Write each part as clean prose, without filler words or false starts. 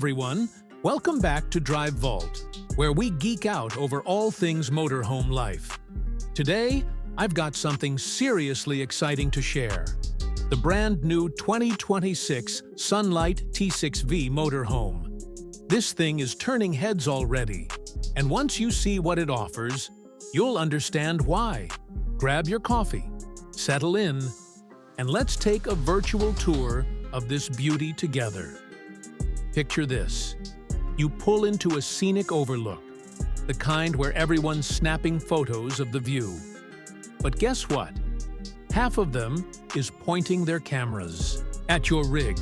everyone. Welcome back to Drive Vault, where we geek out over all things motorhome life. Today, I've got something seriously exciting to share. The brand new 2026 Sunlight T6V motorhome. This thing is turning heads already, and once you see what it offers, you'll understand why. Grab your coffee, settle in, and let's take a virtual tour of this beauty together. Picture this. You pull into a scenic overlook, the kind where everyone's snapping photos of the view. But guess what? Half of them is pointing their cameras at your rig.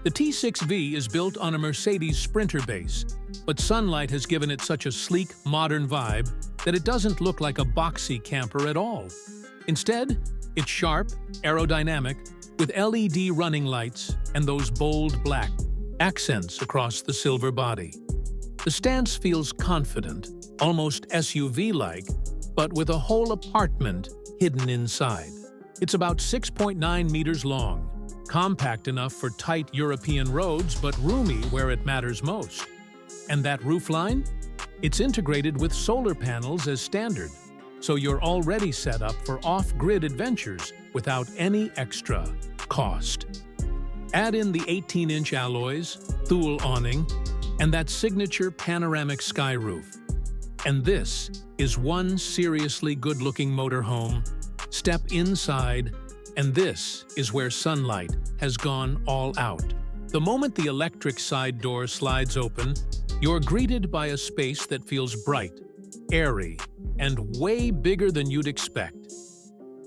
The T6V is built on a Mercedes Sprinter base, but Sunlight has given it such a sleek, modern vibe that it doesn't look like a boxy camper at all. Instead, it's sharp, aerodynamic, with LED running lights and those bold black accents across the silver body. The stance feels confident, almost SUV-like, but with a whole apartment hidden inside. It's about 6.9 meters long, compact enough for tight European roads, but roomy where it matters most. And that roofline? It's integrated with solar panels as standard, so you're already set up for off-grid adventures without any extra cost. Add in the 18-inch alloys, Thule awning, and that signature panoramic sky roof. And this is one seriously good-looking motorhome. Step inside, and this is where Sunlight has gone all out. The moment the electric side door slides open, you're greeted by a space that feels bright, airy, and way bigger than you'd expect.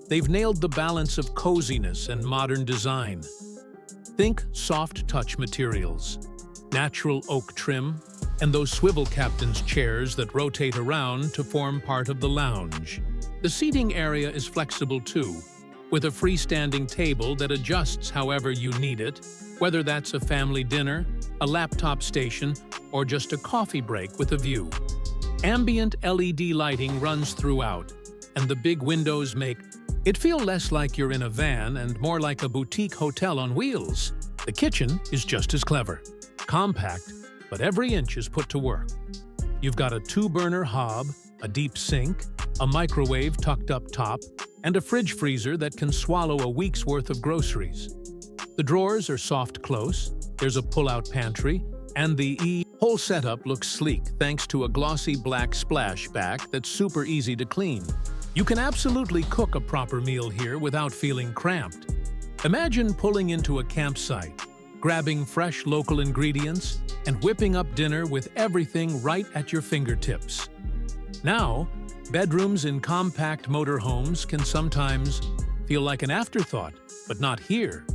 They've nailed the balance of coziness and modern design. Think soft touch materials, natural oak trim, and those swivel captain's chairs that rotate around to form part of the lounge. The seating area is flexible too, with a freestanding table that adjusts however you need it, whether that's a family dinner, a laptop station, or just a coffee break with a view. Ambient LED lighting runs throughout, and the big windows make it feel less like you're in a van and more like a boutique hotel on wheels. The kitchen is just as clever. Compact, but every inch is put to work. You've got a 2-burner hob, a deep sink, a microwave tucked up top, and a fridge freezer that can swallow a week's worth of groceries. The drawers are soft close, there's a pull-out pantry, and the whole setup looks sleek thanks to a glossy black splashback that's super easy to clean. You can absolutely cook a proper meal here without feeling cramped. Imagine pulling into a campsite, grabbing fresh local ingredients, and whipping up dinner with everything right at your fingertips. Now, bedrooms in compact motorhomes can sometimes feel like an afterthought, but not here.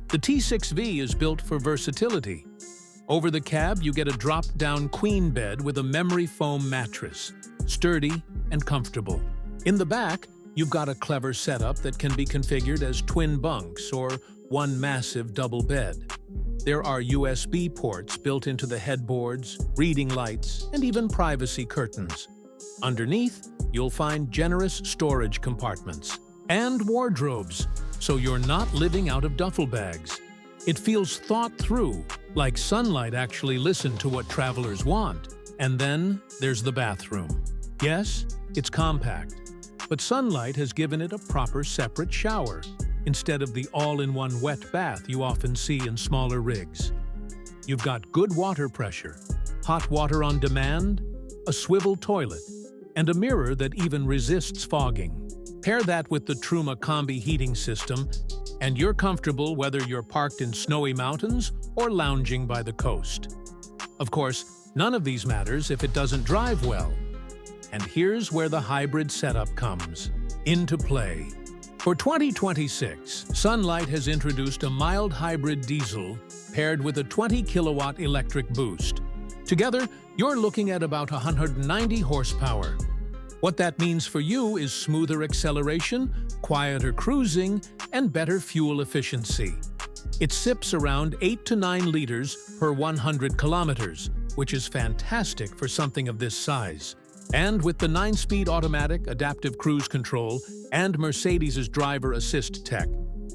The T6V is built for versatility. Over the cab, you get a drop-down queen bed with a memory foam mattress, sturdy and comfortable. In the back, you've got a clever setup that can be configured as twin bunks or one massive double bed. There are USB ports built into the headboards, reading lights, and even privacy curtains. Underneath, you'll find generous storage compartments and wardrobes, so you're not living out of duffel bags. It feels thought through, like Sunlight actually listened to what travelers want. And then there's the bathroom. Yes, it's compact, but Sunlight has given it a proper separate shower, instead of the all-in-one wet bath you often see in smaller rigs. You've got good water pressure, hot water on demand, a swivel toilet, and a mirror that even resists fogging. Pair that with the Truma Combi heating system, and you're comfortable whether you're parked in snowy mountains or lounging by the coast. Of course, none of these matters if it doesn't drive well. And here's where the hybrid setup comes into play. For 2026, Sunlight has introduced a mild hybrid diesel paired with a 20-kilowatt electric boost. Together, you're looking at about 190 horsepower. What that means for you is smoother acceleration, quieter cruising, and better fuel efficiency. It sips around 8 to 9 liters per 100 kilometers, which is fantastic for something of this size. And with the 9-speed automatic adaptive cruise control and Mercedes' driver assist tech,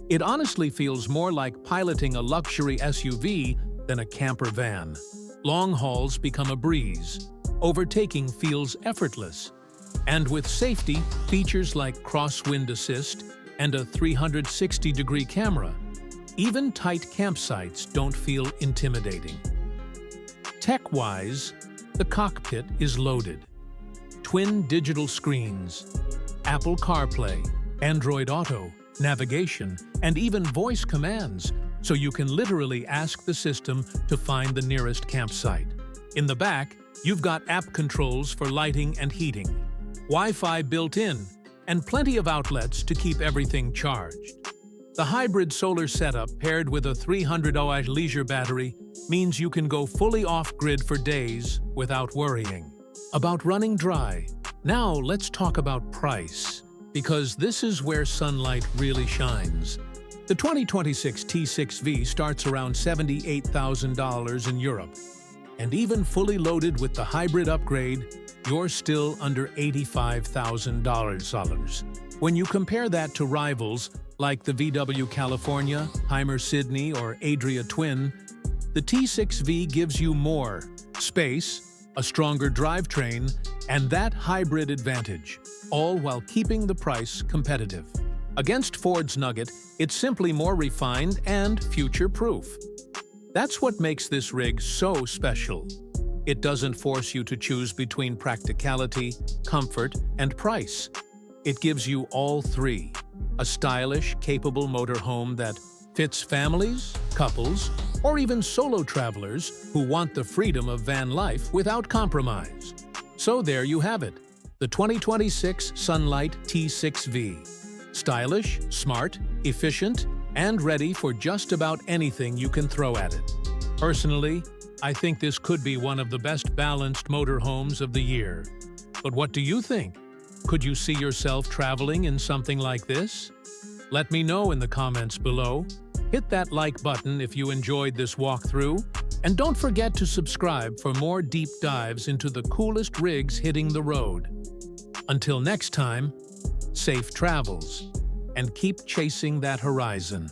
it honestly feels more like piloting a luxury SUV than a camper van. Long hauls become a breeze. Overtaking feels effortless. And with safety, features like crosswind assist and a 360-degree camera, even tight campsites don't feel intimidating. Tech-wise, the cockpit is loaded. Twin digital screens, Apple CarPlay, Android Auto, navigation, and even voice commands, so you can literally ask the system to find the nearest campsite. In the back, you've got app controls for lighting and heating, Wi-Fi built in, and plenty of outlets to keep everything charged. The hybrid solar setup paired with a 300 mAh leisure battery means you can go fully off-grid for days without worrying about running dry. Now let's talk about price, because this is where Sunlight really shines. The 2026 T6V starts around $78,000 in Europe, and even fully loaded with the hybrid upgrade, you're still under $85,000. When you compare that to rivals like the VW California, Hymer Sydney, or Adria Twin, the T6V gives you more space, a stronger drivetrain, and that hybrid advantage, all while keeping the price competitive. Against Ford's Nugget, it's simply more refined and future-proof. That's what makes this rig so special. It doesn't force you to choose between practicality, comfort, and price. It gives you all three. A stylish, capable motorhome that fits families, couples, or even solo travelers who want the freedom of van life without compromise. So there you have it, the 2026 Sunlight T6V. Stylish, smart, efficient, and ready for just about anything you can throw at it. Personally, I think this could be one of the best balanced motorhomes of the year. But what do you think? Could you see yourself traveling in something like this? Let me know in the comments below. Hit that like button if you enjoyed this walkthrough, and don't forget to subscribe for more deep dives into the coolest rigs hitting the road. Until next time, safe travels, and keep chasing that horizon.